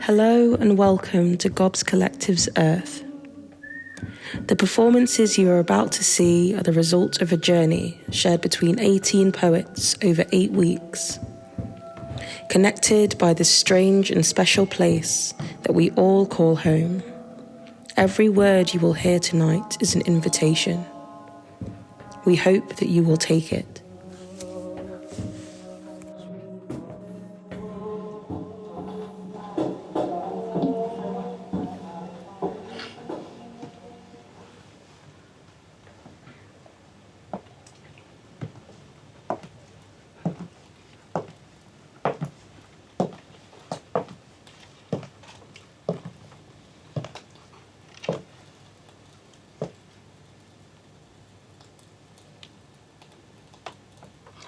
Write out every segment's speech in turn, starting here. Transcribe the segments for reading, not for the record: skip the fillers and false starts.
Hello and welcome to GOBS Collective's Earth. The performances you are about to see are the result of a journey shared between 18 poets over 8 weeks. Connected by this strange and special place that we all call home. Every word you will hear tonight is an invitation. We hope that you will take it.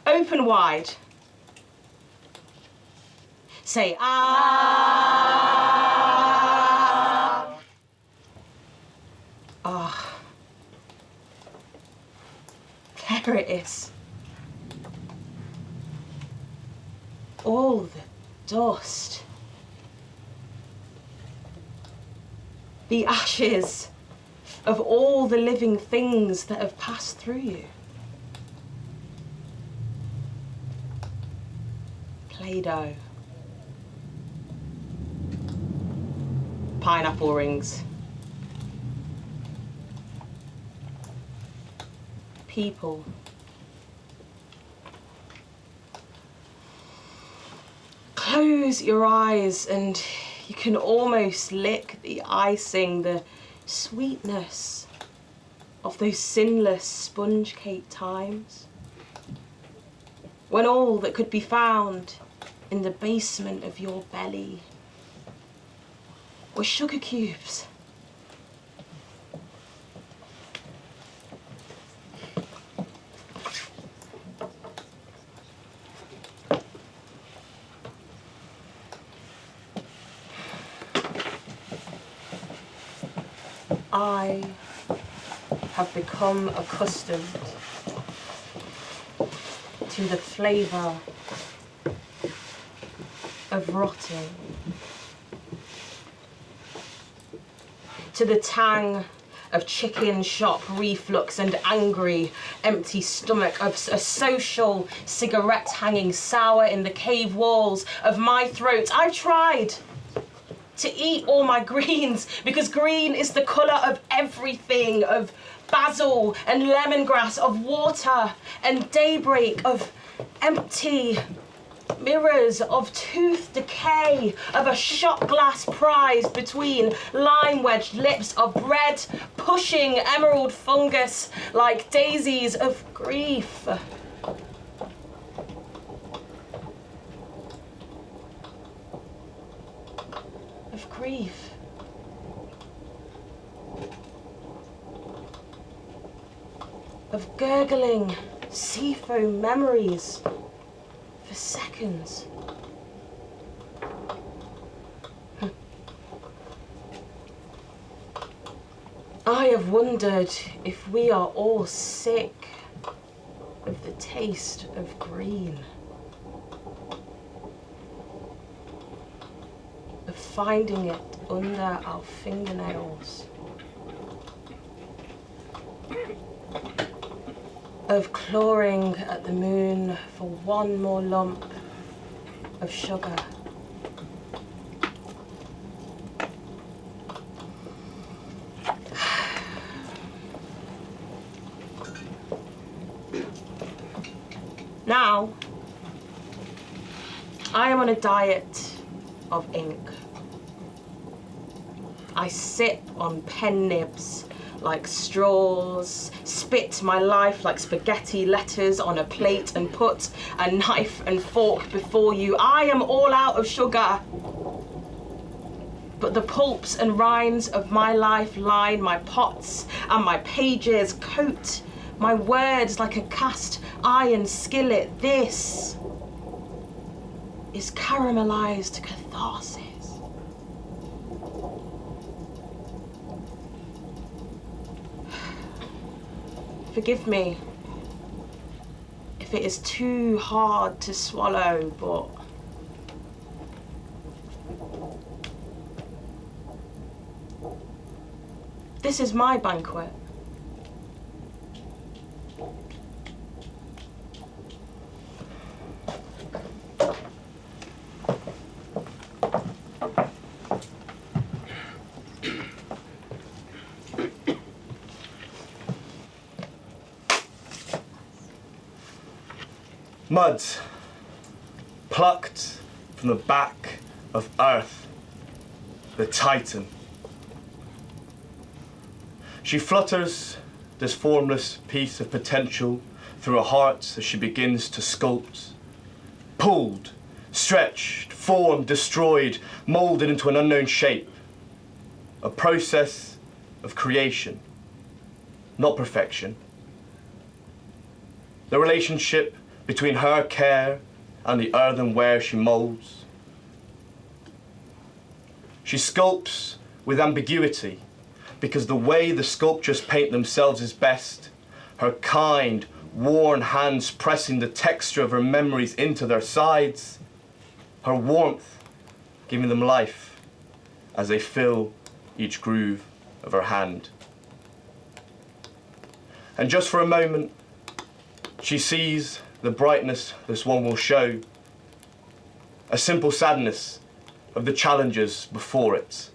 Open wide. Say ah. Ah. There it is. All the dust. The ashes of all the living things that have passed through you. Play-Doh, pineapple rings, people, close your eyes and you can almost lick the icing, the sweetness of those sinless sponge cake times, when all that could be found in the basement of your belly were sugar cubes. I have become accustomed to the flavour of rotting, to the tang of chicken shop reflux and angry, empty stomach, of a social cigarette hanging sour in the cave walls of my throat. I've tried to eat all my greens because green is the colour of everything, of basil and lemongrass, of water and daybreak, of empty mirrors, of tooth decay, of a shot glass prized between lime-wedged lips, of bread pushing emerald fungus like daisies, of grief. Of grief. Of gurgling seafoam memories for seconds. I have wondered if we are all sick of the taste of green, of finding it under our fingernails, of clawing at the moon for one more lump of sugar. Now, I am on a diet of ink. I sip on pen nibs like straws, spit my life like spaghetti letters on a plate and put a knife and fork before you. I am all out of sugar. But the pulps and rinds of my life line my pots and my pages, coat my words like a cast iron skillet. This is caramelized catharsis. Forgive me if it is too hard to swallow, but This is my banquet. Mud, plucked from the back of earth, the Titan. She flutters this formless piece of potential through her heart as she begins to sculpt. Pulled, stretched, formed, destroyed, moulded into an unknown shape. A process of creation, not perfection. The relationship between her care and the earthenware she moulds. She sculpts with ambiguity, because the way the sculptures paint themselves is best, her kind, worn hands pressing the texture of her memories into their sides, her warmth giving them life as they fill each groove of her hand. And just for a moment, she sees the brightness this one will show, a simple sadness of the challenges before it.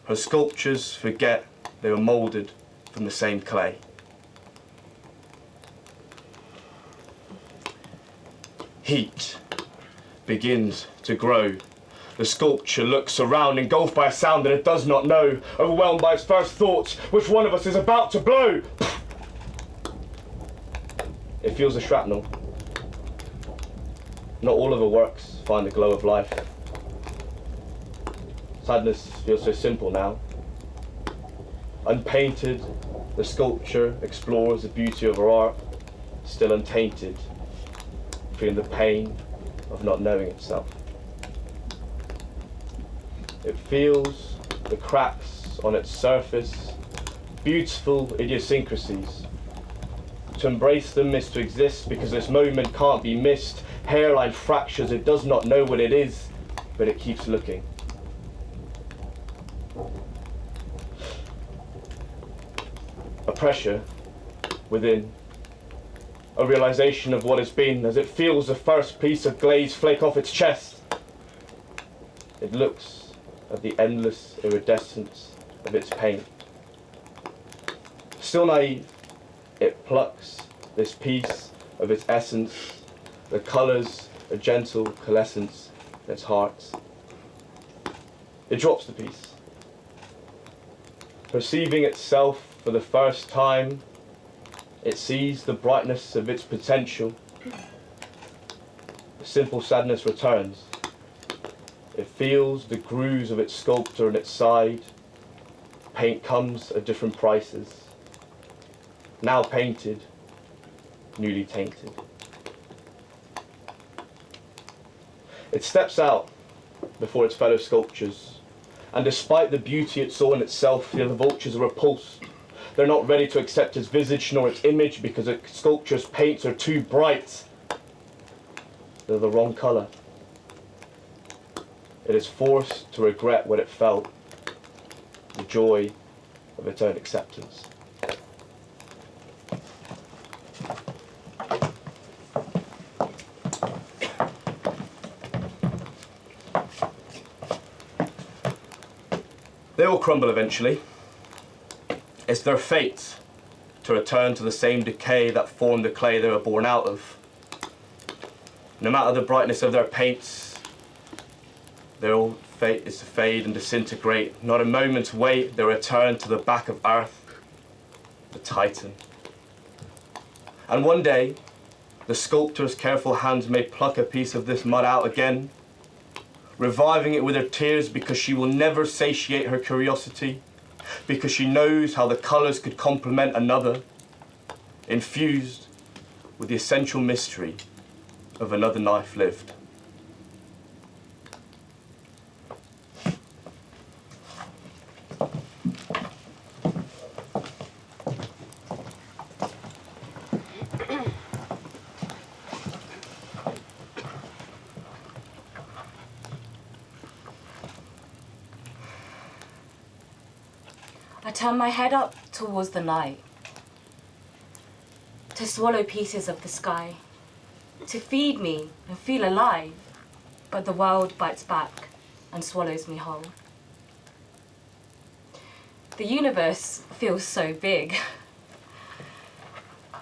Her sculptures forget they were moulded from the same clay. Heat begins to grow. The sculpture looks around, engulfed by a sound that it does not know, overwhelmed by its first thoughts, which one of us is about to blow. It feels the shrapnel. Not all of her works find the glow of life. Sadness feels so simple now. Unpainted, the sculpture explores the beauty of her art, still untainted, feeling the pain of not knowing itself. It feels the cracks on its surface, beautiful idiosyncrasies. To embrace them is to exist, because this moment can't be missed. Hairline fractures, it does not know what it is, but it keeps looking. A pressure within, a realization of what has been as it feels the first piece of glaze flake off its chest. It looks at the endless iridescence of its paint. Still naive, it plucks this piece of its essence, the colours a gentle coalescence in its heart. It drops the piece. Perceiving itself for the first time, it sees the brightness of its potential. The simple sadness returns. It feels the grooves of its sculptor on its side. Paint comes at different prices. Now painted, newly tainted. It steps out before its fellow sculptures, and despite the beauty it saw in itself, the other vultures are repulsed. They're not ready to accept its visage nor its image, because the sculpture's paints are too bright. They're the wrong colour. It is forced to regret what it felt, the joy of its own acceptance. They all crumble eventually. It's their fate to return to the same decay that formed the clay they were born out of. No matter the brightness of their paints, their all fate is to fade and disintegrate. Not a moment's wait, they return to the back of earth, the Titan. And one day, the sculptor's careful hands may pluck a piece of this mud out again, reviving it with her tears, because she will never satiate her curiosity, because she knows how the colours could complement another, infused with the essential mystery of another life lived. turn my head up towards the night, to swallow pieces of the sky, to feed me and feel alive, but the world bites back and swallows me whole. The universe feels so big,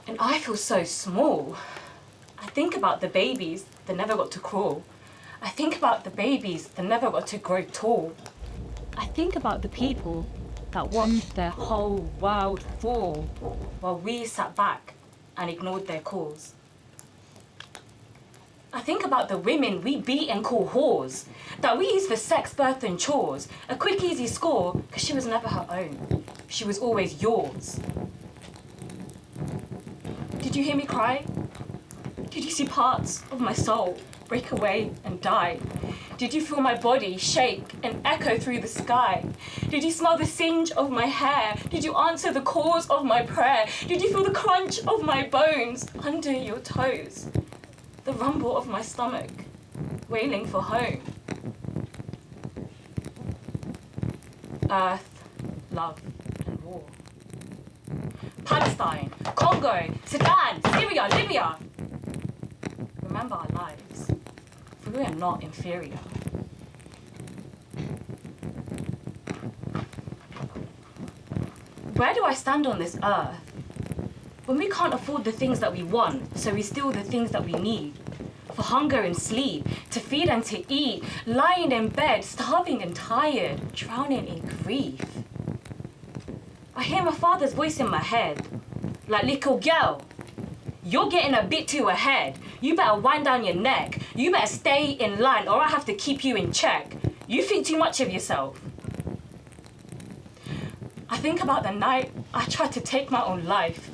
and I feel so small. I think about the babies that never got to crawl. I think about the babies that never got to grow tall. I think about the people that watched their whole world fall while we sat back and ignored their calls. I think about the women we beat and call whores, that we use for sex, birth and chores. A quick, easy score, because she was never her own. She was always yours. Did you hear me cry? Did you see parts of my soul break away and die? Did you feel my body shake and echo through the sky? Did you smell the singe of my hair? Did you answer the cause of my prayer? Did you feel the crunch of my bones under your toes? The rumble of my stomach, wailing for home. Earth, love, and war. Palestine, Congo, Sudan, Syria, Libya. Remember our lives, for we are not inferior. Where do I stand on this earth? When we can't afford the things that we want, so we steal the things that we need. For hunger and sleep, to feed and to eat, lying in bed, starving and tired, drowning in grief. I hear my father's voice in my head, like, little girl, you're getting a bit too ahead. You better wind down your neck. You better stay in line or I have to keep you in check. You think too much of yourself. I think about the night I tried to take my own life.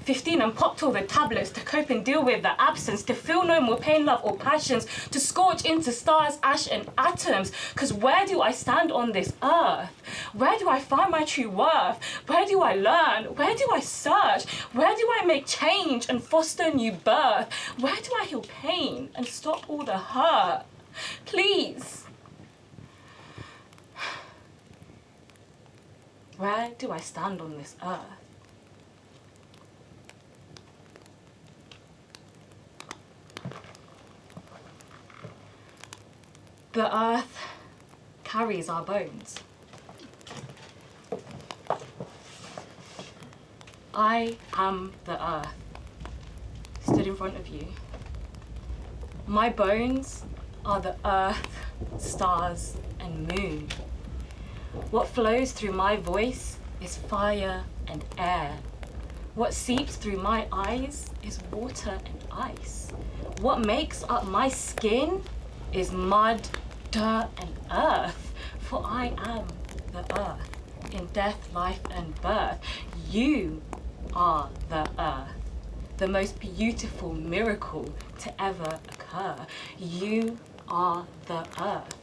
15 and popped all the tablets to cope and deal with the absence, to feel no more pain, love or passions, to scorch into stars, ash and atoms. Cause where do I stand on this earth? Where do I find my true worth? Where do I learn? Where do I search? Where do I make change and foster new birth? Where do I heal pain and stop all the hurt? Please. Where do I stand on this earth? The earth carries our bones. I am the earth, stood in front of you. My bones are the earth, stars, and moon. What flows through my voice is fire and air. What seeps through my eyes is water and ice. What makes up my skin is mud, dirt, and earth. For I am the earth, in death, life, and birth. You are the earth, the most beautiful miracle to ever occur. You are the earth,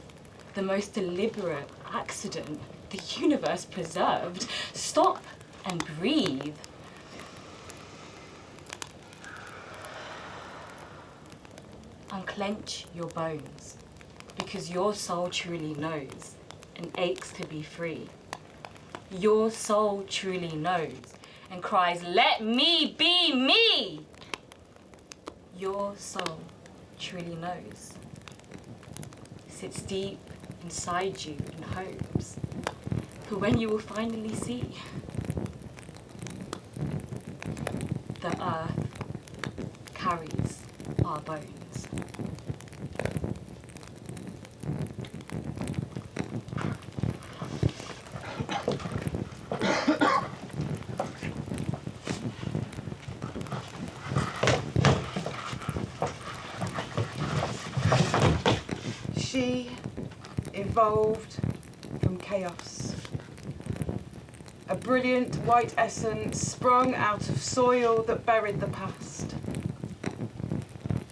the most deliberate accident the universe preserved. Stop and breathe. Unclench your bones, because your soul truly knows and aches to be free. Your soul truly knows and cries, let me be me. Your soul truly knows, sits deep inside you and hopes for when you will finally see the earth carries our bones. She evolved from chaos. A brilliant white essence sprung out of soil that buried the past.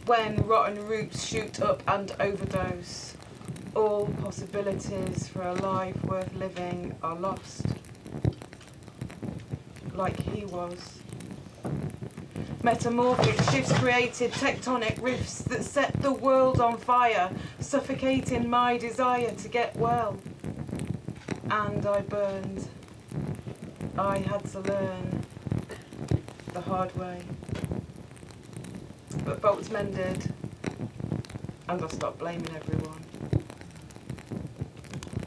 When rotten roots shoot up and overdose, all possibilities for a life worth living are lost. Like he was. Metamorphic shifts created tectonic rifts that set the world on fire, suffocating my desire to get well. And I burned I had to learn the hard way. But bolts mended, and I stopped blaming everyone.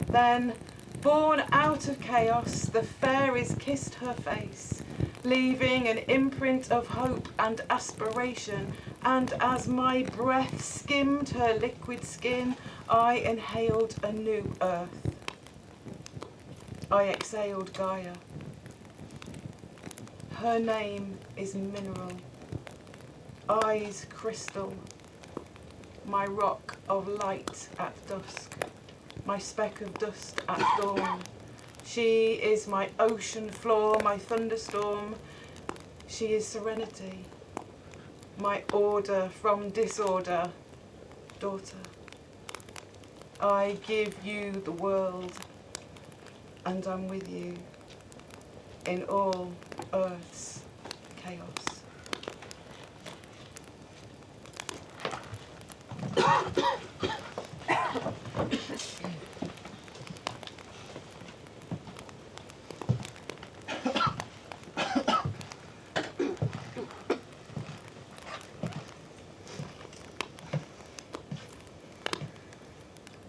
Then, born out of chaos, the fairies kissed her face, leaving an imprint of hope and aspiration, and as my breath skimmed her liquid skin, I inhaled a new earth. I exhaled Gaia. Her name is mineral, eyes crystal, my rock of light at dusk, my speck of dust at dawn. She is my ocean floor, my thunderstorm. She is serenity, my order from disorder, daughter. I give you the world, and I'm with you in all Earth's chaos.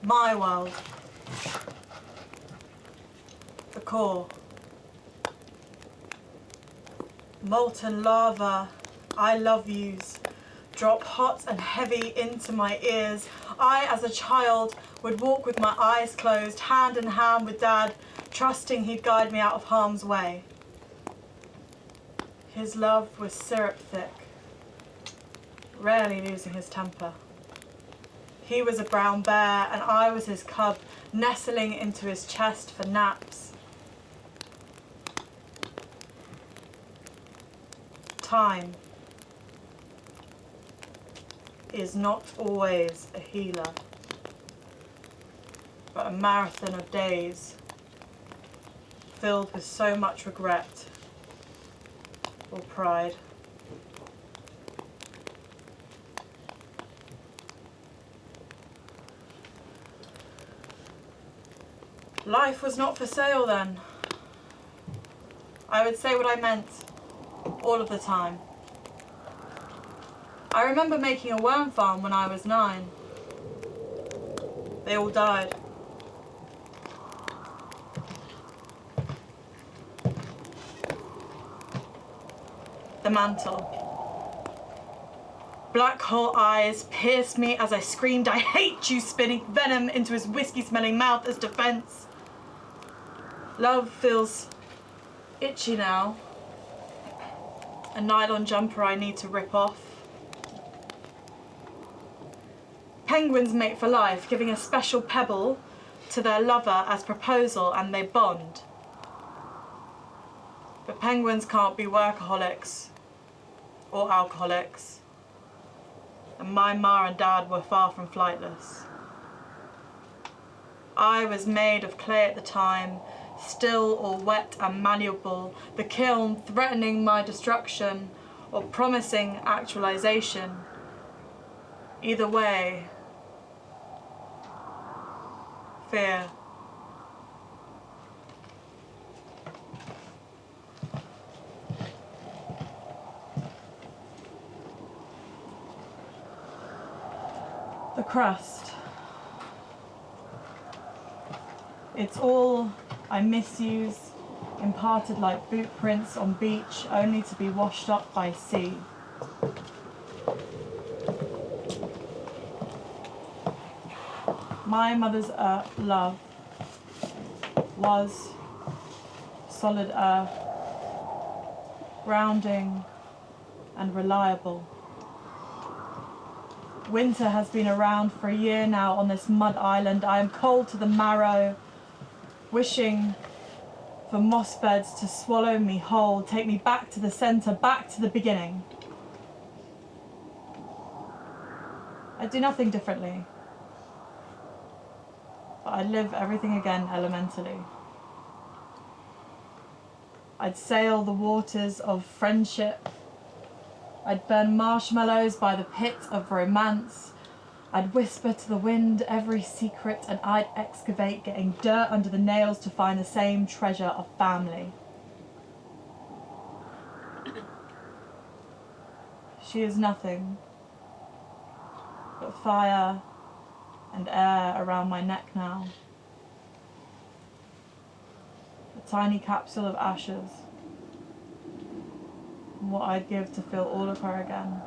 My world. The core. Molten lava, I love yous, drop hot and heavy into my ears. I, as a child, would walk with my eyes closed, hand in hand with Dad, trusting he'd guide me out of harm's way. His love was syrup thick, rarely losing his temper. He was a brown bear, and I was his cub, nestling into his chest for naps. Time is not always a healer, but a marathon of days filled with so much regret or pride. Life was not for sale then. I would say what I meant all of the time. I remember making a worm farm when I was 9. They all died. The mantle. Black hole eyes pierced me as I screamed, "I hate you," spitting venom into his whiskey-smelling mouth as defense. Love feels itchy now. A nylon jumper I need to rip off. Penguins mate for life, giving a special pebble to their lover as proposal, and they bond. But penguins can't be workaholics or alcoholics. And my ma and dad were far from flightless. I was made of clay at the time, still or wet and malleable, the kiln threatening my destruction or promising actualization. Either way, fear. The crust. It's all I misuse, imparted like boot prints on beach, only to be washed up by sea. My mother's love was solid earth, grounding and reliable. Winter has been around for a year now on this mud island. I am cold to the marrow, wishing for moss beds to swallow me whole, take me back to the center, back to the beginning. I do nothing differently, but I live everything again elementally. I'd sail the waters of friendship. I'd burn marshmallows by the pit of romance. I'd whisper to the wind every secret, and I'd excavate, getting dirt under the nails to find the same treasure of family. She is nothing but fire and air around my neck now. A tiny capsule of ashes. And what I'd give to feel all of her again.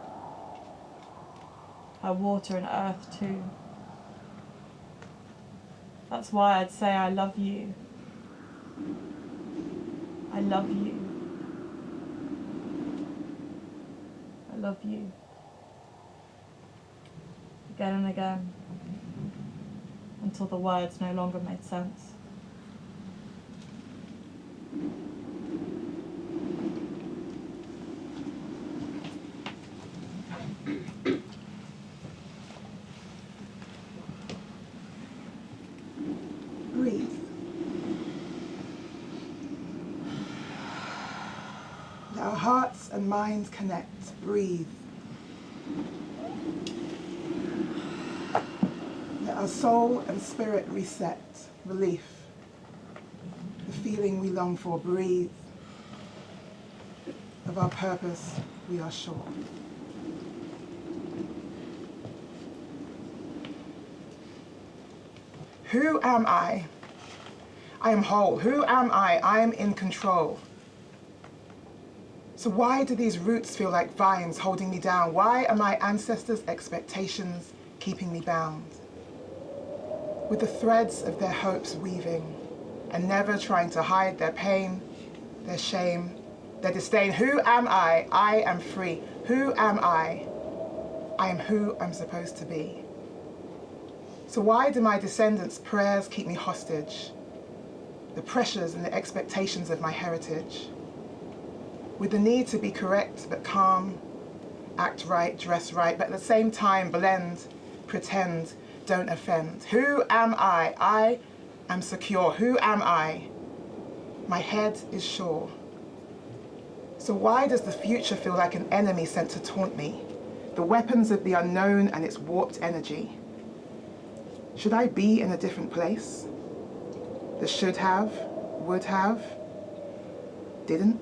Her water and earth too. That's why I'd say I love you. I love you. I love you. Again and again. Until the words no longer made sense. Breathe. Let our hearts and minds connect. Breathe. Let our soul and spirit reset. Relief. The feeling we long for. Breathe. Of our purpose, we are sure. Who am I? I am whole. Who am I? I am in control. So why do these roots feel like vines holding me down? Why are my ancestors' expectations keeping me bound? With the threads of their hopes weaving and never trying to hide their pain, their shame, their disdain. Who am I? I am free. Who am I? I am who I'm supposed to be. So why do my descendants' prayers keep me hostage? The pressures and the expectations of my heritage. With the need to be correct but calm, act right, dress right, but at the same time blend, pretend, don't offend. Who am I? I am secure. Who am I? My head is sure. So why does the future feel like an enemy sent to taunt me? The weapons of the unknown and its warped energy. Should I be in a different place? The should have, would have, didn't?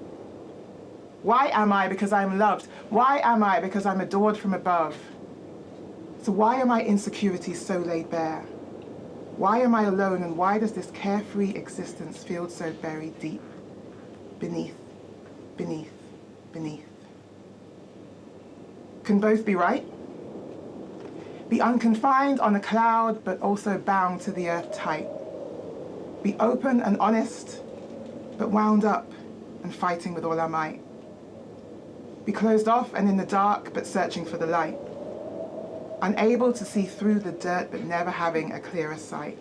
Why am I? Because I'm loved. Why am I? Because I'm adored from above. So why are my insecurities so laid bare? Why am I alone, and why does this carefree existence feel so buried deep? Beneath, beneath, beneath. Can both be right? Be unconfined on a cloud, but also bound to the earth tight. Be open and honest, but wound up and fighting with all our might. Be closed off and in the dark, but searching for the light. Unable to see through the dirt, but never having a clearer sight.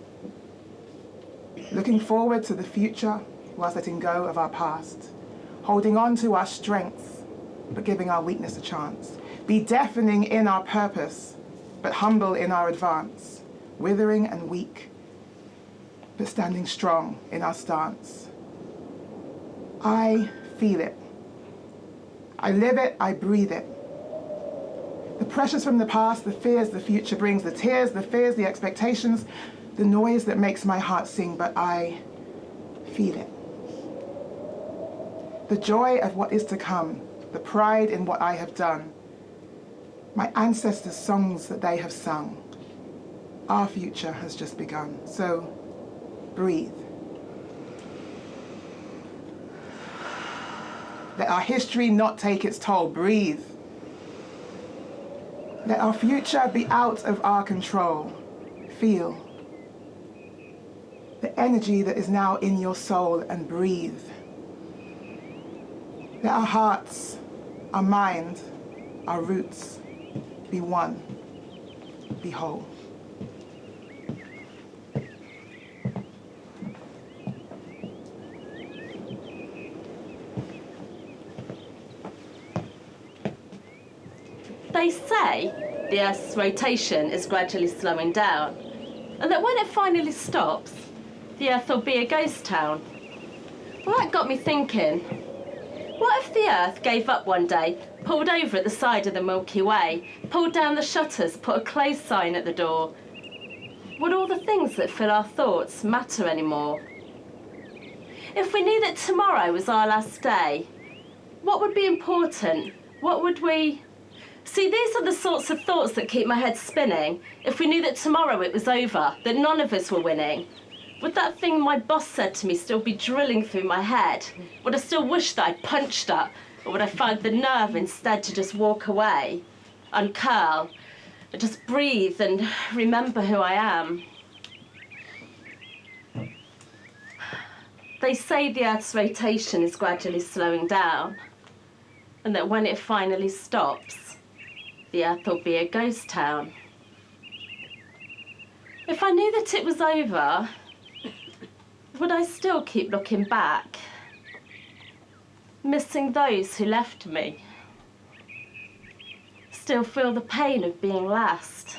Looking forward to the future, whilst letting go of our past. Holding on to our strengths, but giving our weakness a chance. Be deafening in our purpose, but humble in our advance, withering and weak, but standing strong in our stance. I feel it. I live it, I breathe it. The pressures from the past, the fears the future brings, the tears, the fears, the expectations, the noise that makes my heart sing, but I feel it. The joy of what is to come, the pride in what I have done, my ancestors' songs that they have sung. Our future has just begun. So, breathe. Let our history not take its toll. Breathe. Let our future be out of our control. Feel the energy that is now in your soul and breathe. Let our hearts, our mind, our roots be one, be whole. They say the Earth's rotation is gradually slowing down, and that when it finally stops, the Earth will be a ghost town. Well, that got me thinking, what if the Earth gave up one day, pulled over at the side of the Milky Way, pulled down the shutters, put a close sign at the door? Would all the things that fill our thoughts matter anymore? If we knew that tomorrow was our last day, what would be important? What would we See, these are the sorts of thoughts that keep my head spinning. If we knew that tomorrow it was over, that none of us were winning, would that thing my boss said to me still be drilling through my head? Would I still wish that I'd punched her? Or would I find the nerve instead to just walk away, uncurl, and just breathe and remember who I am? They say the Earth's rotation is gradually slowing down, and that when it finally stops, the Earth will be a ghost town. If I knew that it was over, would I still keep looking back, missing those who left me? Still feel the pain of being last?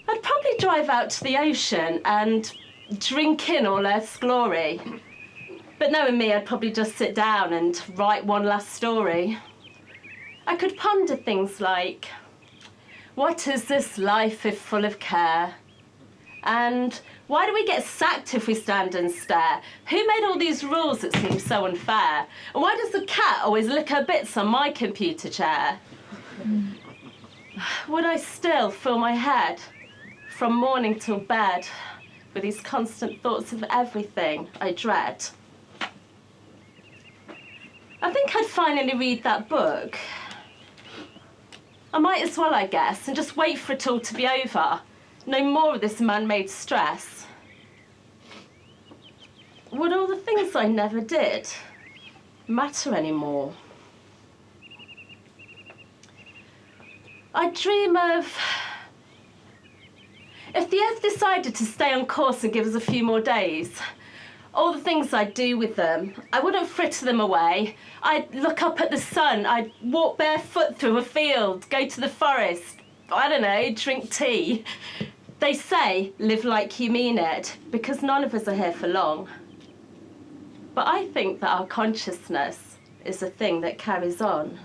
I'd probably drive out to the ocean and drink in all Earth's glory. But knowing me, I'd probably just sit down and write one last story. I could ponder things like, what is this life if full of care? And why do we get sacked if we stand and stare? Who made all these rules that seem so unfair? And why does the cat always lick her bits on my computer chair? Would I still fill my head from morning till bed with these constant thoughts of everything I dread? I think I'd finally read that book. I might as well, I guess, and just wait for it all to be over. No more of this man-made stress. Would all the things I never did matter anymore? I dream of if the Earth decided to stay on course and give us a few more days, all the things I'd do with them, I wouldn't fritter them away. I'd look up at the sun, I'd walk barefoot through a field, go to the forest, I don't know, drink tea. They say, live like you mean it, because none of us are here for long. But I think that our consciousness is a thing that carries on.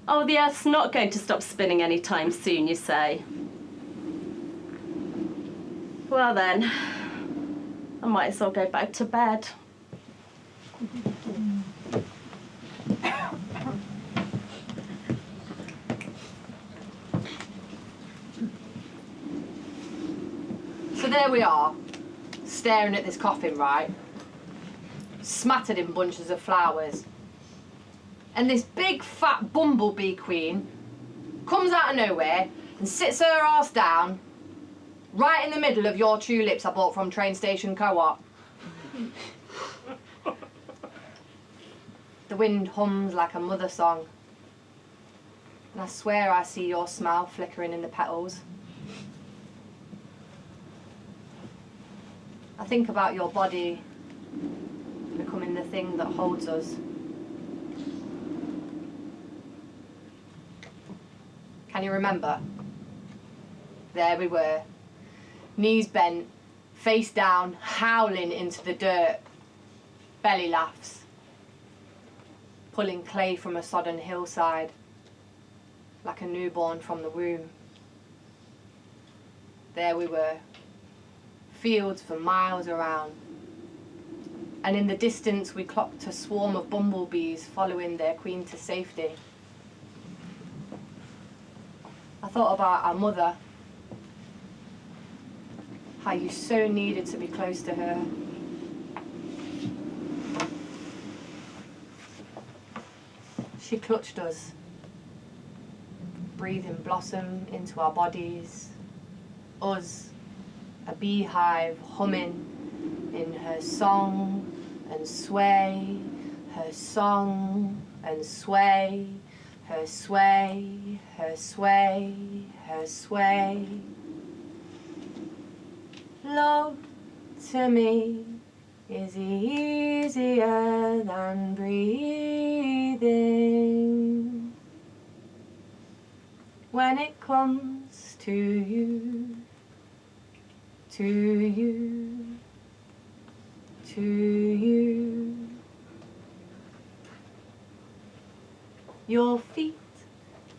Oh, the Earth's not going to stop spinning anytime soon, you say. Well then, I might as well go back to bed. So there we are, staring at this coffin, right? Smattered in bunches of flowers. And this big fat bumblebee queen comes out of nowhere and sits her arse down right in the middle of your tulips I bought from Train Station Co-op. The wind hums like a mother song. And I swear I see your smile flickering in the petals. I think about your body becoming the thing that holds us. Can you remember? There we were, knees bent, face down, howling into the dirt, belly laughs, pulling clay from a sodden hillside, like a newborn from the womb. There we were, fields for miles around, and in the distance we clocked a swarm of bumblebees following their queen to safety. I thought about our mother, how you so needed to be close to her. She clutched us, breathing blossom into our bodies, us, a beehive humming in her song and sway, her song and sway, her sway, her sway, her sway. Love to me is easier than breathing when it comes to you, to you, to you. Your feet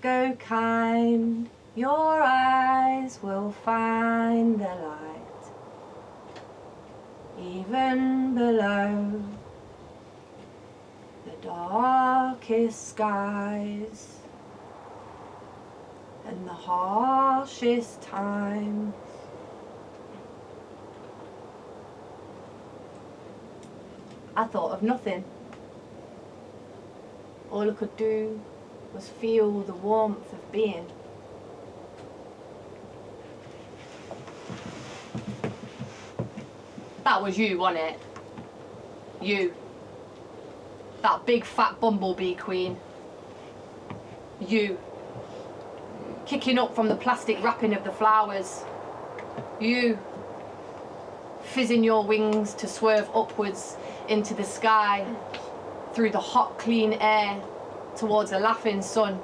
go kind, your eyes will find the light, even below the darkest skies and the harshest times. I thought of nothing. All I could do was feel the warmth of being. That was you, wasn't it? You. That big fat bumblebee queen. You. Kicking up from the plastic wrapping of the flowers. You. Fizzing your wings to swerve upwards into the sky, through the hot, clean air, towards a laughing sun.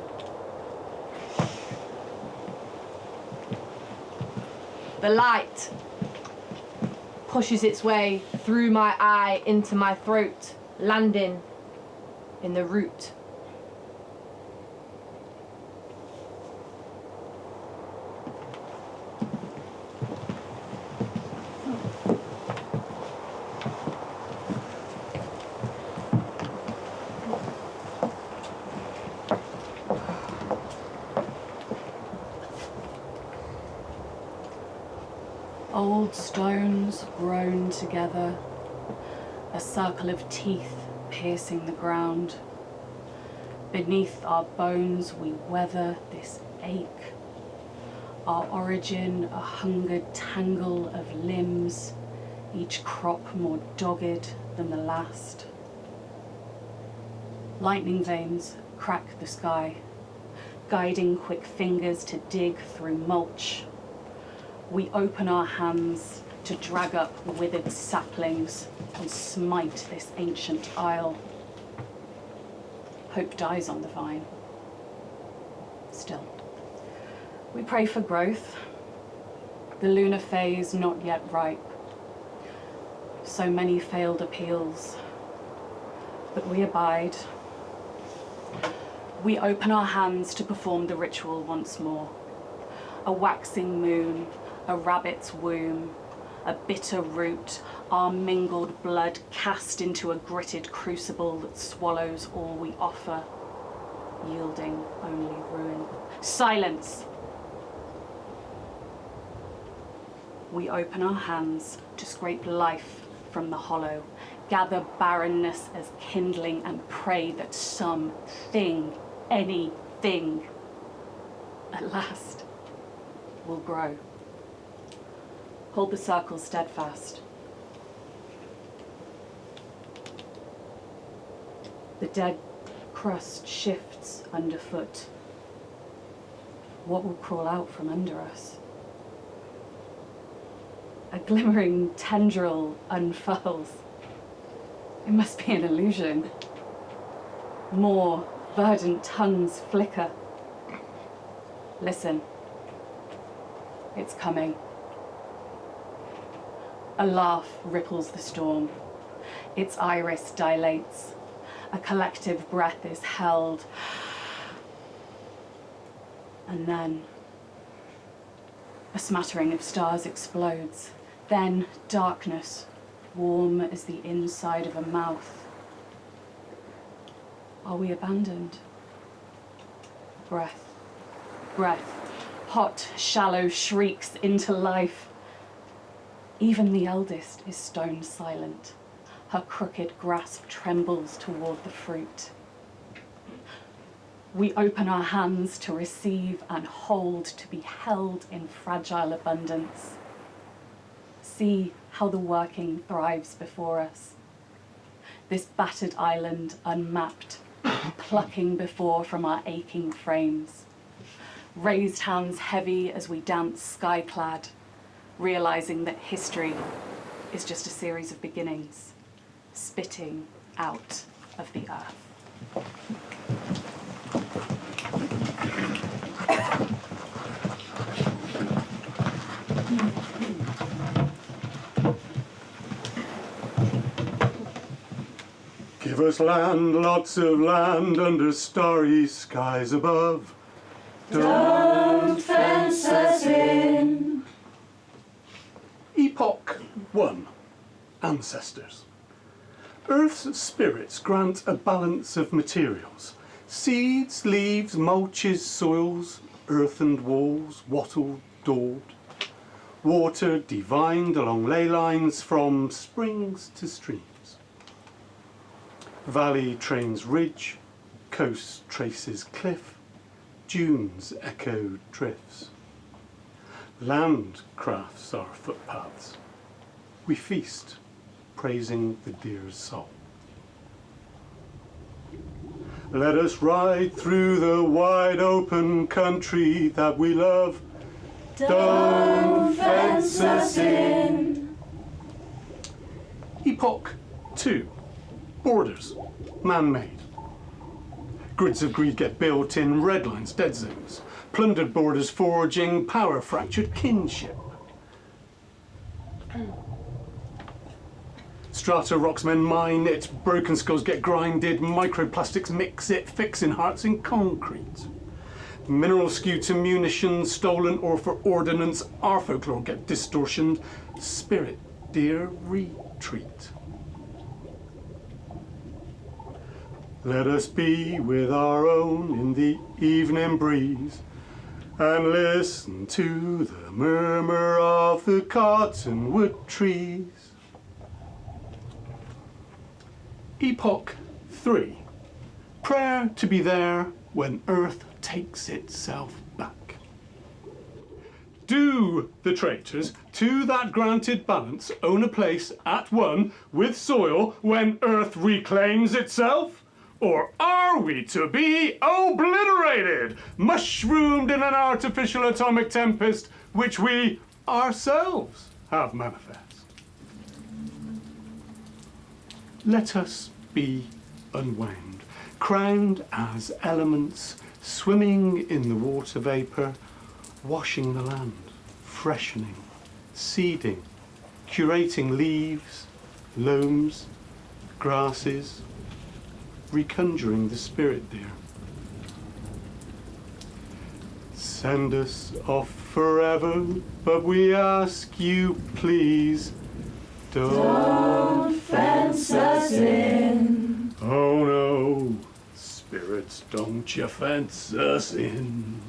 The light pushes its way through my eye into my throat, landing in the root. Old stones grown together, a circle of teeth piercing the ground. Beneath our bones we weather this ache, our origin a hungered tangle of limbs, each crop more dogged than the last. Lightning veins crack the sky, guiding quick fingers to dig through mulch. We open our hands to drag up withered saplings and smite this ancient isle. Hope dies on the vine. Still, we pray for growth, the lunar phase not yet ripe. So many failed appeals, but we abide. We open our hands to perform the ritual once more. A waxing moon, a rabbit's womb, a bitter root, our mingled blood cast into a gritted crucible that swallows all we offer, yielding only ruin. Silence! We open our hands to scrape life from the hollow, gather barrenness as kindling and pray that something, anything, at last will grow. Hold the circle steadfast. The dead crust shifts underfoot. What will crawl out from under us? A glimmering tendril unfurls. It must be an illusion. More verdant tongues flicker. Listen. It's coming. A laugh ripples the storm. Its iris dilates. A collective breath is held. And then a smattering of stars explodes. Then darkness, warm as the inside of a mouth. Are we abandoned? Breath, breath, hot, shallow shrieks into life. Even the eldest is stone silent. Her crooked grasp trembles toward the fruit. We open our hands to receive and hold, to be held in fragile abundance. See how the working thrives before us. This battered island unmapped, plucking before from our aching frames. Raised hands heavy as we dance sky-clad, realizing that history is just a series of beginnings, spitting out of the earth. Give us land, lots of land under starry skies above. Don't fence us in. Epoch 1. Ancestors. Earth's spirits grant a balance of materials. Seeds, leaves, mulches, soils, earthened walls, wattled, daubed. Water divined along ley lines from springs to streams. Valley trains ridge, coast traces cliff, dunes echo drifts. Land crafts our footpaths. We feast, praising the deer's soul. Let us ride through the wide open country that we love. Don't fence us in. Epoch 2. Borders. Man-made. Grids of greed get built in red lines, dead zones. Plundered borders forging power-fractured kinship. Strata rocks men mine it, broken skulls get grinded, microplastics mix it, fixing hearts in concrete. Minerals skew to munitions, stolen or for ordnance, our folklore get distortioned, spirit, dear, retreat. Let us be with our own in the evening breeze, and listen to the murmur of the cottonwood trees. Epoch 3. Prayer to be there when earth takes itself back. Do the traitors to that granted balance own a place at one with soil when earth reclaims itself? Or are we to be obliterated, mushroomed in an artificial atomic tempest which we ourselves have manifest? Let us be unwound, crowned as elements, swimming in the water vapour, washing the land, freshening, seeding, curating leaves, loams, grasses, reconjuring the spirit deer. Send us off forever, but we ask you please, Don't fence us in. Oh no, spirits, don't you fence us in.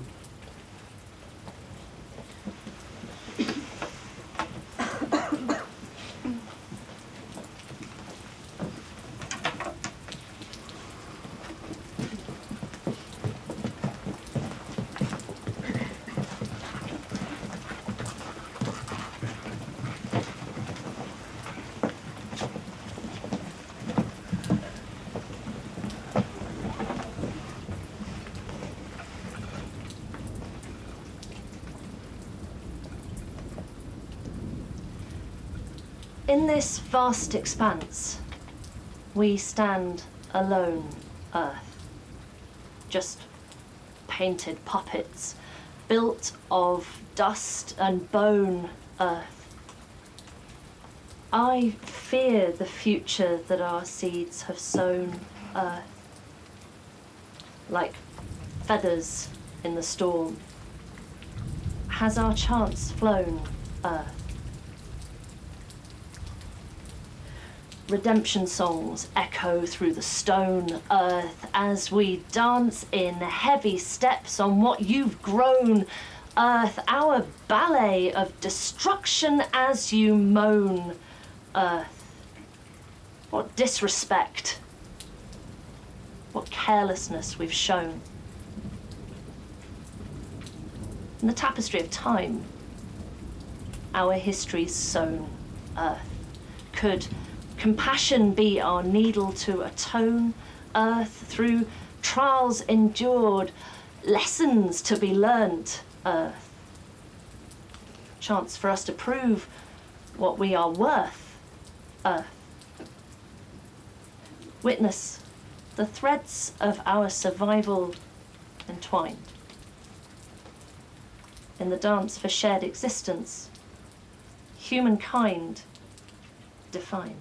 In this vast expanse, we stand alone, Earth. Just painted puppets, built of dust and bone, Earth. I fear the future that our seeds have sown, Earth. Like feathers in the storm. Has our chance flown, Earth? Redemption songs echo through the stone, Earth, as we dance in heavy steps on what you've grown, Earth, our ballet of destruction as you moan, Earth. What disrespect, what carelessness we've shown. In the tapestry of time, our history's sown, Earth. Could compassion be our needle to atone, Earth, through trials endured, lessons to be learnt, Earth? Chance for us to prove what we are worth, Earth. Witness the threads of our survival entwined. In the dance for shared existence, humankind defined.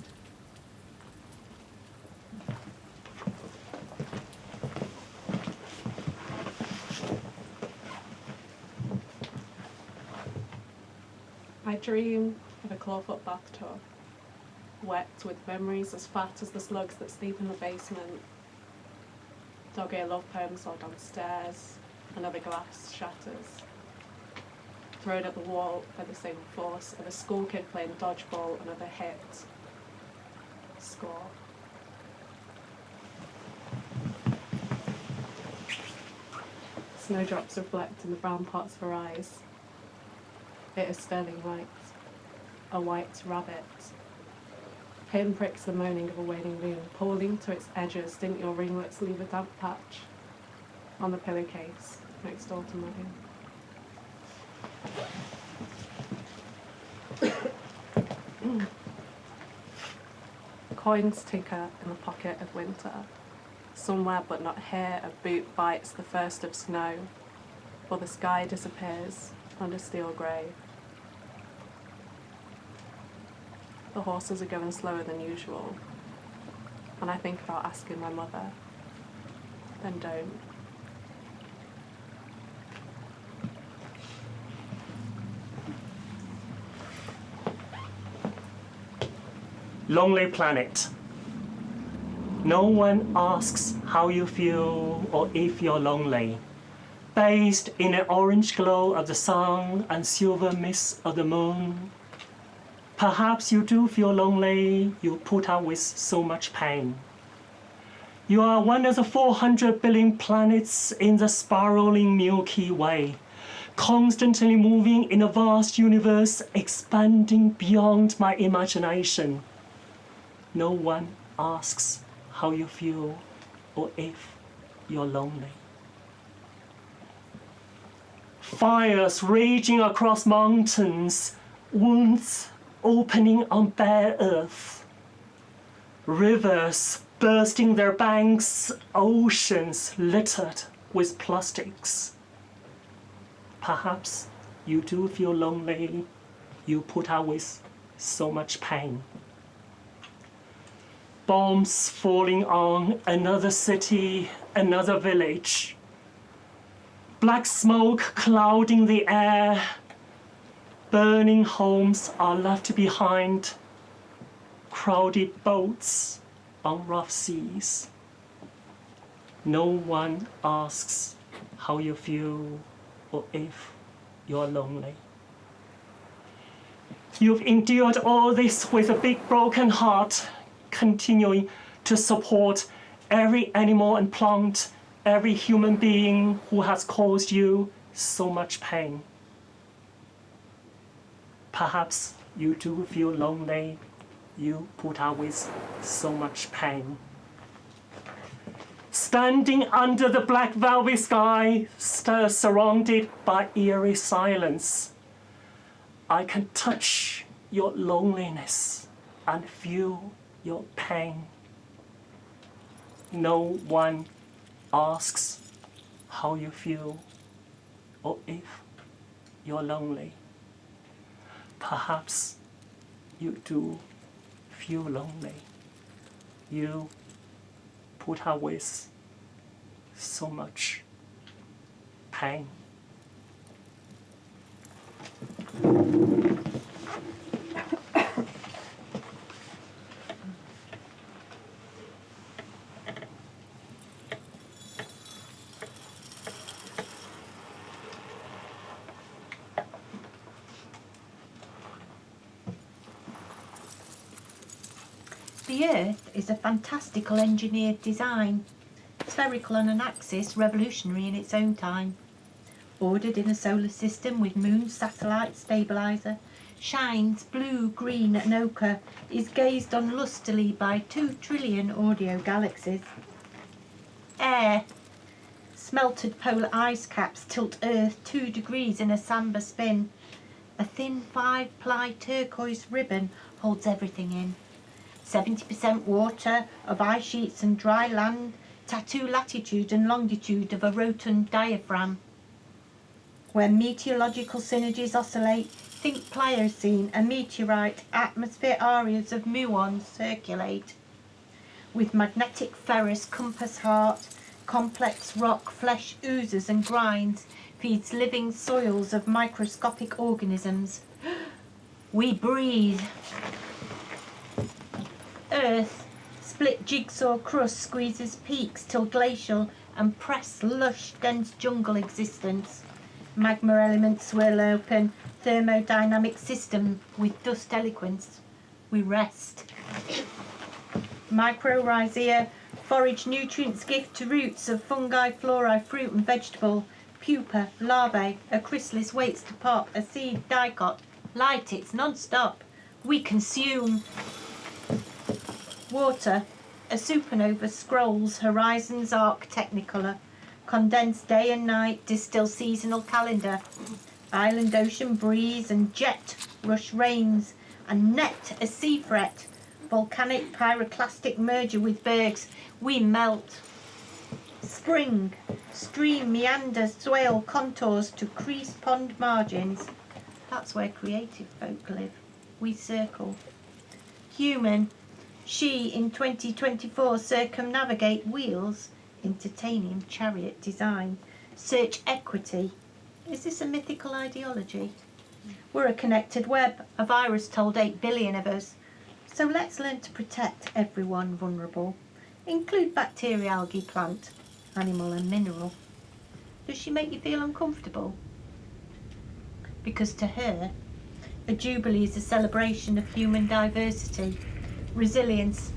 I dream of a clawfoot bath tour. wet with memories as fat as the slugs that sleep in the basement. Dog-ear love poems are downstairs, another glass shatters. Thrown at the wall by the same force of a school kid playing dodgeball, another hit. Score. Snowdrops reflect in the brown parts of her eyes. It is sterling white. A white rabbit. Pinpricks the moaning of a waning moon, pulling to its edges. Didn't your ringlets leave a damp patch on the pillowcase next door to mine? Coins ticker in the pocket of winter. Somewhere but not here, a boot bites the first of snow, or the sky disappears under steel grey. The horses are going slower than usual, and I think about asking my mother, then don't. Lonely planet. No one asks how you feel or if you're lonely. Bathed in the orange glow of the sun and silver mist of the moon. Perhaps you do feel lonely, you put up with so much pain. You are one of the 400 billion planets in the spiraling Milky Way, constantly moving in a vast universe, expanding beyond my imagination. No one asks how you feel or if you're lonely. Fires raging across mountains, wounds opening on bare earth. Rivers bursting their banks, oceans littered with plastics. Perhaps you do feel lonely, you put up with so much pain. Bombs falling on another city, another village. Black smoke clouding the air. Burning homes are left behind. Crowded boats on rough seas. No one asks how you feel or if you're lonely. You've endured all this with a big broken heart, continuing to support every animal and plant, every human being who has caused you so much pain. Perhaps you do feel lonely, you put up with so much pain. Standing under the black velvet sky, surrounded by eerie silence, I can touch your loneliness and feel your pain. No one asks how you feel or if you're lonely. Perhaps you do feel lonely. You put up with so much pain. The Earth is a fantastical engineered design, spherical on an axis, revolutionary in its own time. Ordered in a solar system with moon, satellite, stabilizer, shines blue, green and ochre, is gazed on lustily by 2 trillion audio galaxies. Air. Smelted polar ice caps tilt Earth 2 degrees in a samba spin. A thin 5-ply turquoise ribbon holds everything in. 70% water of ice sheets and dry land, tattoo latitude and longitude of a rotund diaphragm. Where meteorological synergies oscillate, think Pliocene, a meteorite, atmosphere areas of muons circulate. With magnetic ferrous compass heart, complex rock flesh oozes and grinds, feeds living soils of microscopic organisms. We breathe. Earth, split jigsaw crust squeezes peaks till glacial and press lush dense jungle existence. Magma elements swirl open, thermodynamic system with dust eloquence. We rest. Mycorrhizae forage nutrients gift to roots of fungi, flora, fruit and vegetable. Pupa, larvae, a chrysalis waits to pop, a seed dicot. Light, it's non-stop. We consume. Water, a supernova scrolls horizons arc technicolor. Condensed day and night, distill seasonal calendar. Island ocean breeze and jet rush rains and net a sea fret. Volcanic pyroclastic merger with bergs, we melt. Spring, stream meanders, swale contours to creased pond margins. That's where creative folk live. We circle. Human, she in 2024 circumnavigate wheels, entertaining chariot design. Search equity. Is this a mythical ideology? We're a connected web. A virus told 8 billion of us. So let's learn to protect everyone vulnerable. Include bacteria, algae, plant, animal and mineral. Does she make you feel uncomfortable? Because to her, a jubilee is a celebration of human diversity, resilience,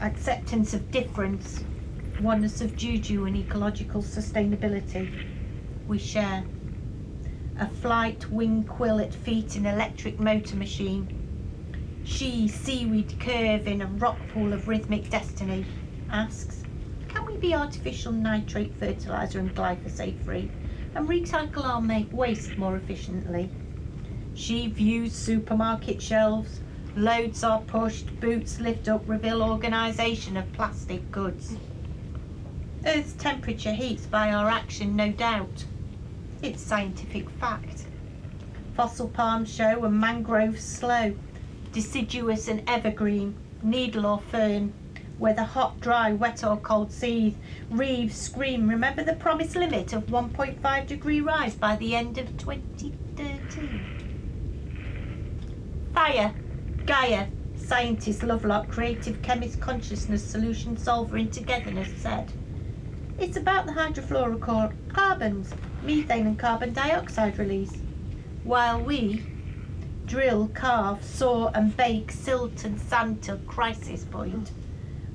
acceptance of difference, oneness of juju and ecological sustainability. We share. A flight wing quill at feet in electric motor machine. She, seaweed curve in a rock pool of rhythmic destiny, asks, can we be artificial nitrate fertiliser and glyphosate free and recycle our waste more efficiently? She views supermarket shelves, loads are pushed, boots lift up, reveal organisation of plastic goods. Earth's temperature heats by our action, no doubt. It's scientific fact. Fossil palms show and mangroves slow, deciduous and evergreen, needle or fern, whether hot, dry, wet or cold seethe, reeves, scream, remember the promised limit of 1.5 degree rise by the end of 2013. Fire, Gaia, scientist, Lovelock, creative chemist, consciousness, solution solver in togetherness said, it's about the hydrofluorocarbons, methane and carbon dioxide release. While we drill, carve, saw and bake silt and sand till crisis point.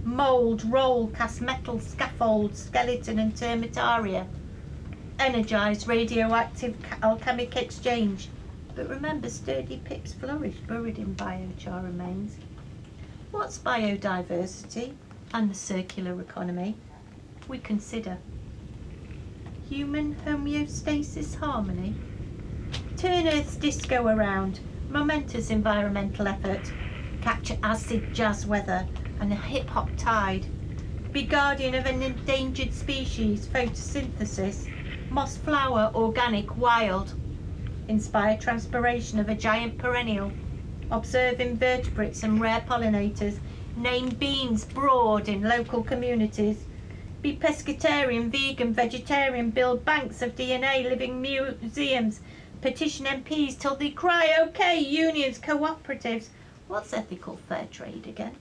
Mould, roll, cast metal, scaffold, skeleton and termitaria. Energise radioactive alchemic exchange. But remember, sturdy pips flourish buried in biochar remains. What's biodiversity and the circular economy? We consider human homeostasis harmony. Turn Earth's disco around, momentous environmental effort. Capture acid jazz weather and a hip-hop tide. Be guardian of an endangered species, photosynthesis. Moss flower, organic, wild. Inspire transpiration of a giant perennial. Observe invertebrates and rare pollinators. Name beans broad in local communities. Be pescatarian, vegan, vegetarian. Build banks of DNA, living museums. Petition MPs till they cry, okay, unions, cooperatives. What's ethical fair trade again?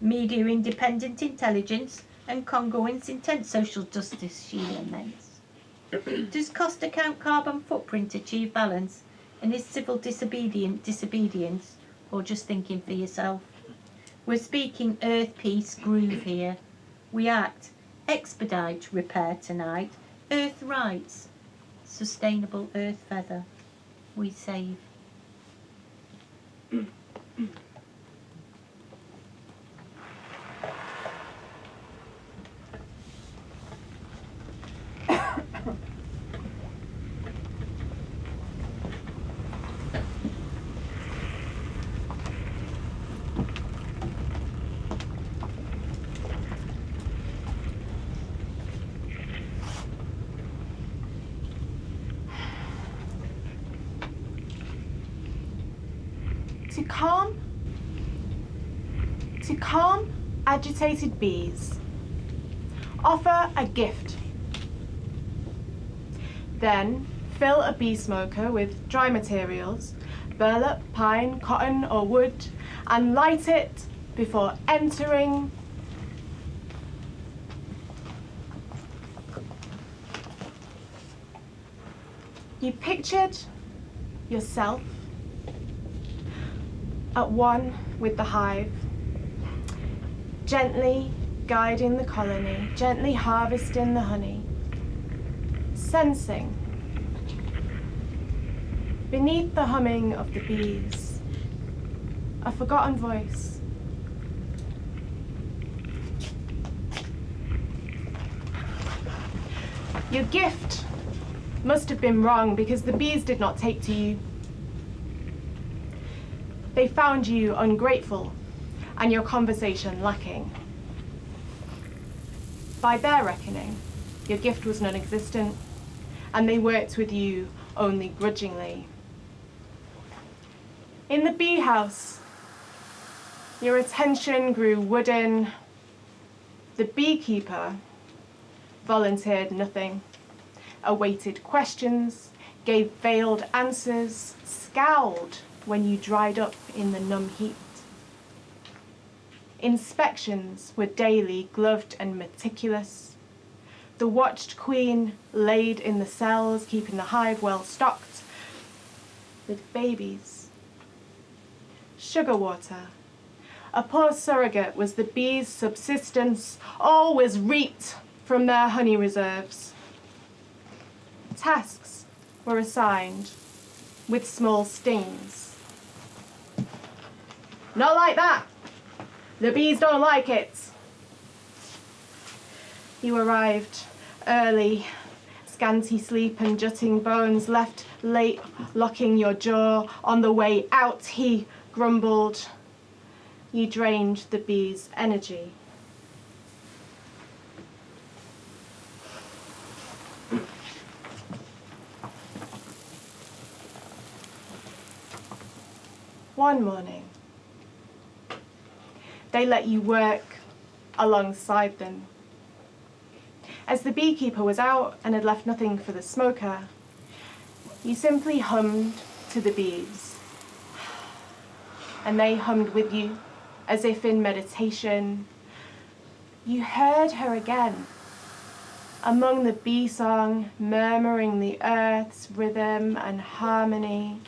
Media independent intelligence and congruence intense social justice, she laments. Does cost account carbon footprint achieve balance? And is civil disobedience or just thinking for yourself? We're speaking earth peace groove here. We act, expedite, repair tonight, earth rights, sustainable earth feather, we save. To calm agitated bees, offer a gift. Then fill a bee smoker with dry materials, burlap, pine, cotton or wood, and light it before entering. You pictured yourself at one with the hive, gently guiding the colony, gently harvesting the honey, sensing beneath the humming of the bees a forgotten voice. Your gift must have been wrong because the bees did not take to you. They found you ungrateful and your conversation lacking. By their reckoning, your gift was non-existent and they worked with you only grudgingly. In the bee house, your attention grew wooden. The beekeeper volunteered nothing, awaited questions, gave veiled answers, scowled when you dried up in the numb heat. Inspections were daily, gloved and meticulous. The watched queen laid in the cells, keeping the hive well stocked with babies. Sugar water, a poor surrogate, was the bees' subsistence, all was reaped from their honey reserves. Tasks were assigned with small stings. Not like that. The bees don't like it. You arrived early, scanty sleep and jutting bones, left late, locking your jaw. On the way out, he grumbled. You drained the bees' energy. One morning, they let you work alongside them. As the beekeeper was out and had left nothing for the smoker, you simply hummed to the bees. And they hummed with you, as if in meditation. You heard her again, among the bee song, murmuring the earth's rhythm and harmony,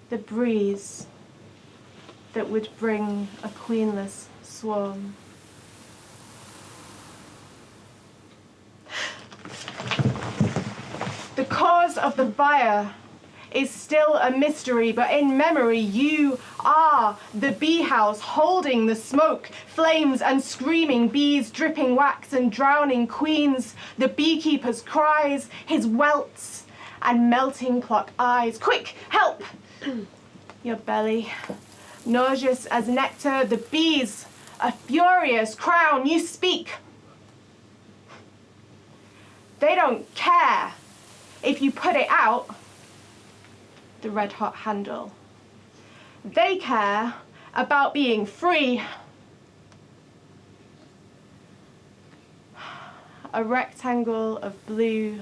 the breeze that would bring a queenless swarm. The cause of the fire is still a mystery, but in memory you are the bee house holding the smoke, flames and screaming bees, dripping wax and drowning queens, the beekeeper's cries, his welts and melting clock eyes. Quick, help! Your belly, nauseous as nectar, the bees, a furious crown, you speak. They don't care if you put it out, the red-hot handle. They care about being free. A rectangle of blue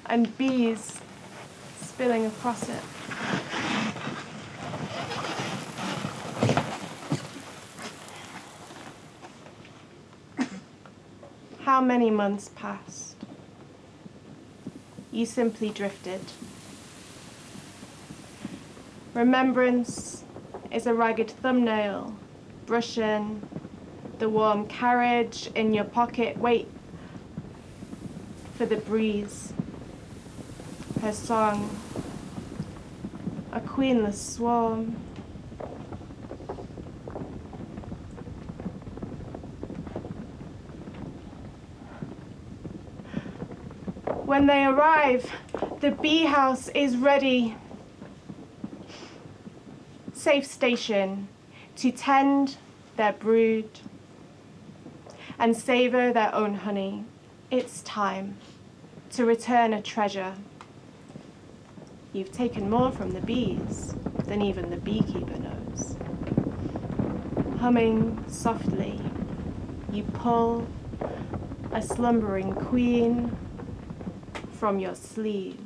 and bees spilling across it. How many months passed? You simply drifted. Remembrance is a ragged thumbnail, brushing the warm carriage in your pocket. Wait for the breeze, her song, a queenless swarm. When they arrive, the bee house is ready. Safe station to tend their brood and savor their own honey. It's time to return a treasure. You've taken more from the bees than even the beekeeper knows. Humming softly, you pull a slumbering queen from your sleeve.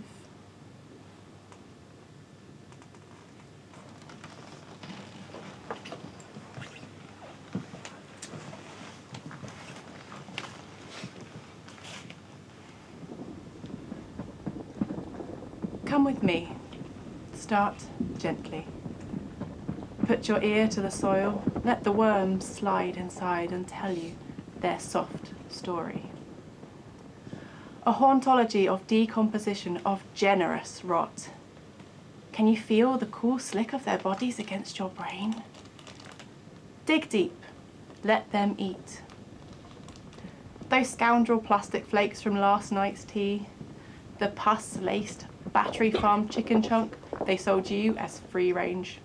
Come with me. Start gently. Put your ear to the soil. Let the worms slide inside and tell you their soft story. A hauntology of decomposition, of generous rot. Can you feel the cool slick of their bodies against your brain? Dig deep. Let them eat. Those scoundrel plastic flakes from last night's tea, the pus-laced battery farm chicken chunk they sold you as free range.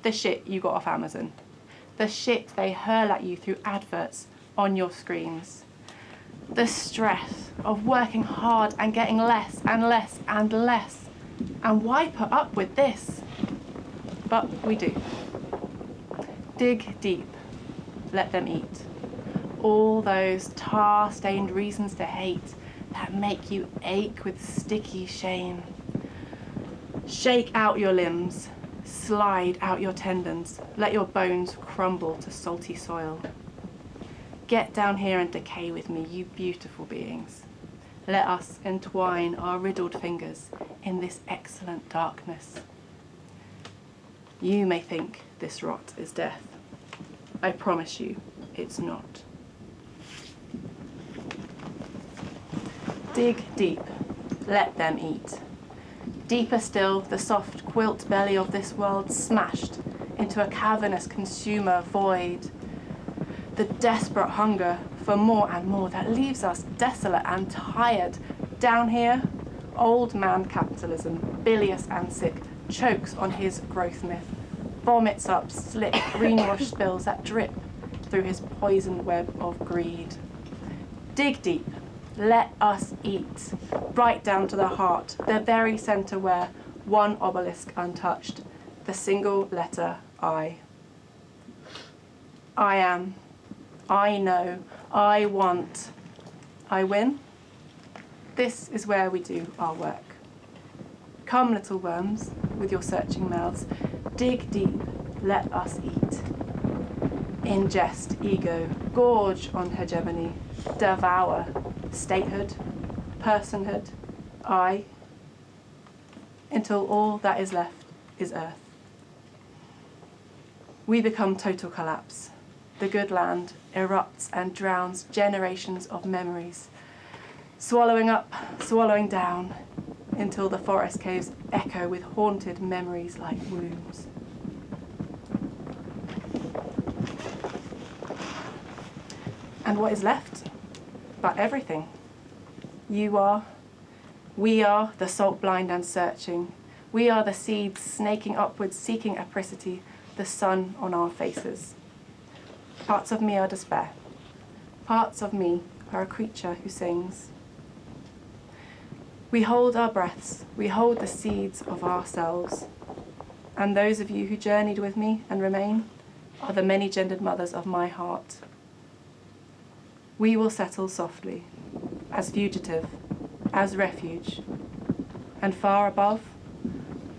The shit you got off Amazon. The shit they hurl at you through adverts on your screens. The stress of working hard and getting less and less and less. And why put up with this? But we do. Dig deep. Let them eat. All those tar-stained reasons to hate that make you ache with sticky shame. Shake out your limbs. Slide out your tendons. Let your bones crumble to salty soil. Get down here and decay with me, you beautiful beings. Let us entwine our riddled fingers in this excellent darkness. You may think this rot is death. I promise you, it's not. Dig deep. Let them eat. Deeper still, the soft quilt belly of this world smashed into a cavernous consumer void. The desperate hunger for more and more that leaves us desolate and tired. Down here, old man capitalism, bilious and sick, chokes on his growth myth, vomits up slick greenwash spills that drip through his poisoned web of greed. Dig deep. Let us eat, right down to the heart, the very centre where one obelisk untouched, the single letter I. I am, I know, I want, I win. This is where we do our work. Come, little worms, with your searching mouths, dig deep, let us eat. Ingest ego, gorge on hegemony, devour statehood, personhood, I, until all that is left is earth. We become total collapse. The good land erupts and drowns generations of memories, swallowing up, swallowing down, until the forest caves echo with haunted memories like wounds. And what is left? But everything. You are, we are the salt blind and searching. We are the seeds snaking upwards, seeking apricity, the sun on our faces. Parts of me are despair. Parts of me are a creature who sings. We hold our breaths, we hold the seeds of ourselves. And those of you who journeyed with me and remain are the many-gendered mothers of my heart. We will settle softly, as fugitive, as refuge, and far above,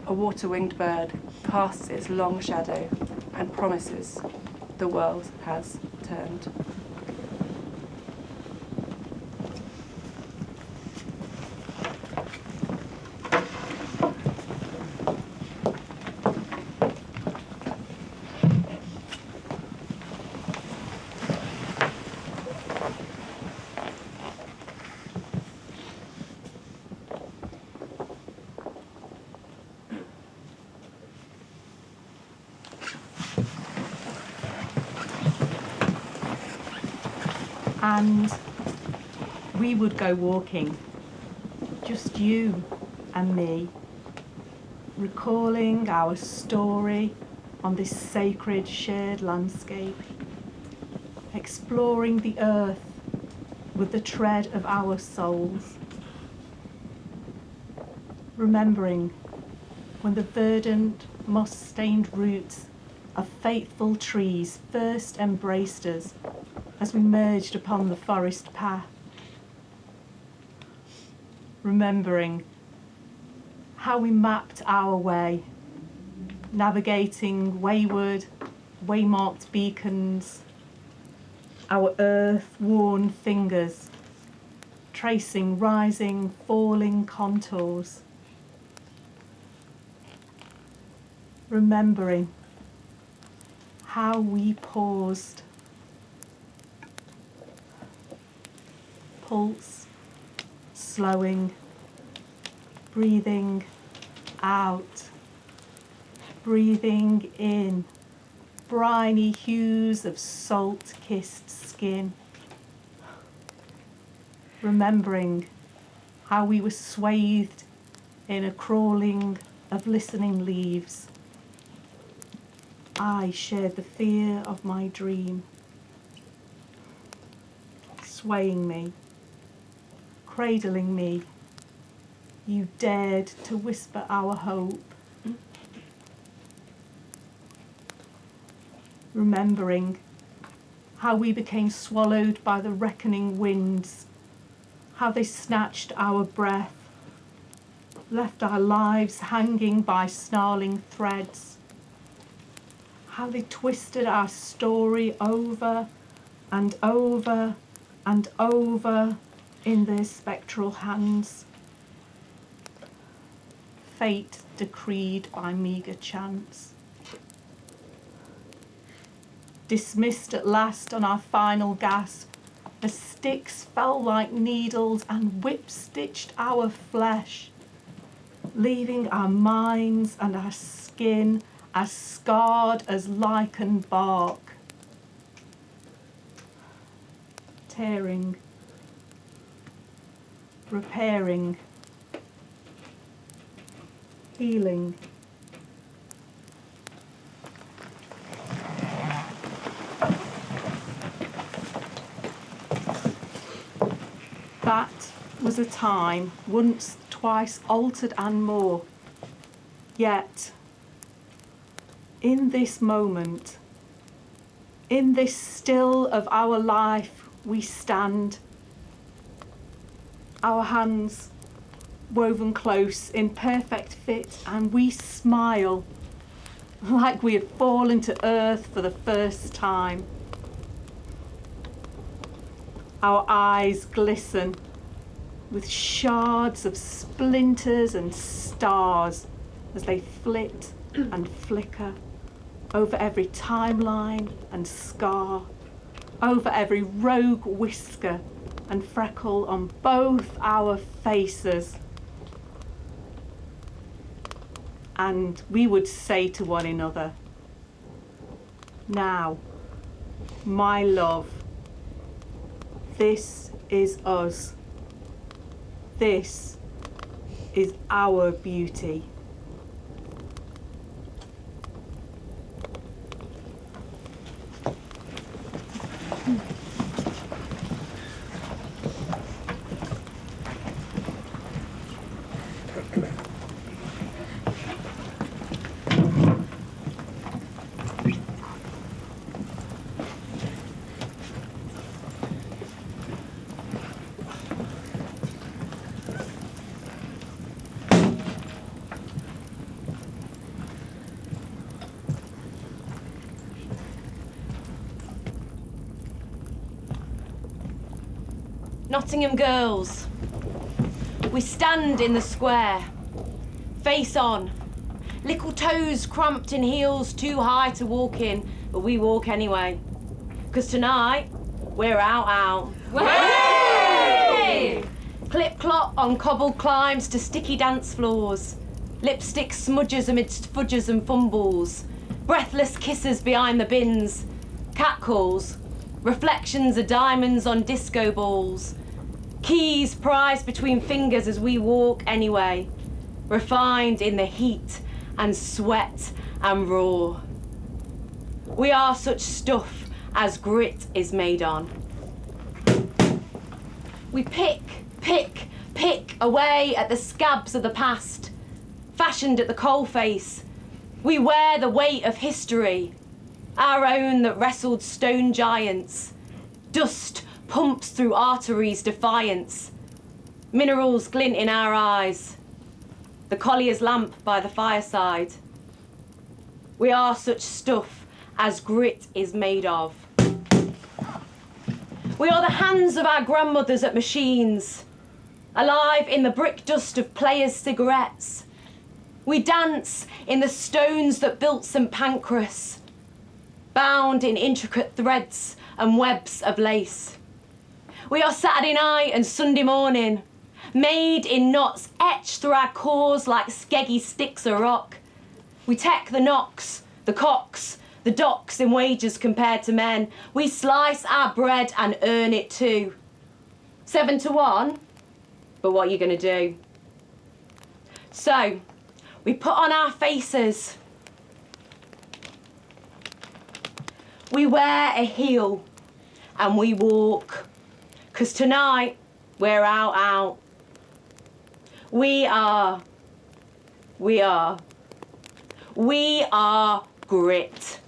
a water-winged bird casts its long shadow and promises the world has turned. And we would go walking, just you and me, recalling our story on this sacred shared landscape, exploring the earth with the tread of our souls, remembering when the verdant, moss-stained roots of faithful trees first embraced us as we merged upon the forest path. Remembering how we mapped our way, navigating wayward, waymarked beacons, our earth-worn fingers, tracing rising, falling contours, remembering how we paused. Pulse slowing, breathing out, breathing in, briny hues of salt-kissed skin. Remembering how we were swathed in a crawling of listening leaves. I shared the fear of my dream, swaying me, cradling me. You dared to whisper our hope. Remembering how we became swallowed by the reckoning winds, how they snatched our breath, left our lives hanging by snarling threads, how they twisted our story over and over and over in their spectral hands. Fate decreed by meagre chance. Dismissed at last on our final gasp, the sticks fell like needles and whip-stitched our flesh, leaving our minds and our skin as scarred as lichen bark. Tearing, repairing, healing. That was a time once, twice altered and more. Yet, in this moment, in this still of our life, we stand, our hands woven close in perfect fit, and we smile like we had fallen to earth for the first time. Our eyes glisten with shards of splinters and stars as they flit and flicker over every timeline and scar, over every rogue whisker and freckle on both our faces. And we would say to one another, "Now, my love, this is us. This is our beauty." Nottingham girls, we stand in the square, face on, little toes cramped in heels too high to walk in, but we walk anyway. 'Cause tonight, we're out. Way! Clip-clop on cobbled climbs to sticky dance floors, lipstick smudges amidst fudges and fumbles, breathless kisses behind the bins, catcalls, reflections of diamonds on disco balls, keys prized between fingers as we walk anyway, refined in the heat and sweat and roar. We are such stuff as grit is made on. We pick away at the scabs of the past, fashioned at the coalface. We wear the weight of history, our own that wrestled stone giants. Dust pumps through arteries defiance. Minerals glint in our eyes. The collier's lamp by the fireside. We are such stuff as grit is made of. We are the hands of our grandmothers at machines, alive in the brick dust of players' cigarettes. We dance in the stones that built St. Pancras, bound in intricate threads and webs of lace. We are Saturday night and Sunday morning, made in knots etched through our cores like skeggy sticks of rock. We take the knocks, the cocks, the docks in wages compared to men. We slice our bread and earn it too. 7 to 1, but what are you going to do? So, we put on our faces. We wear a heel and we walk. 'Cause tonight, we're out. We are grit.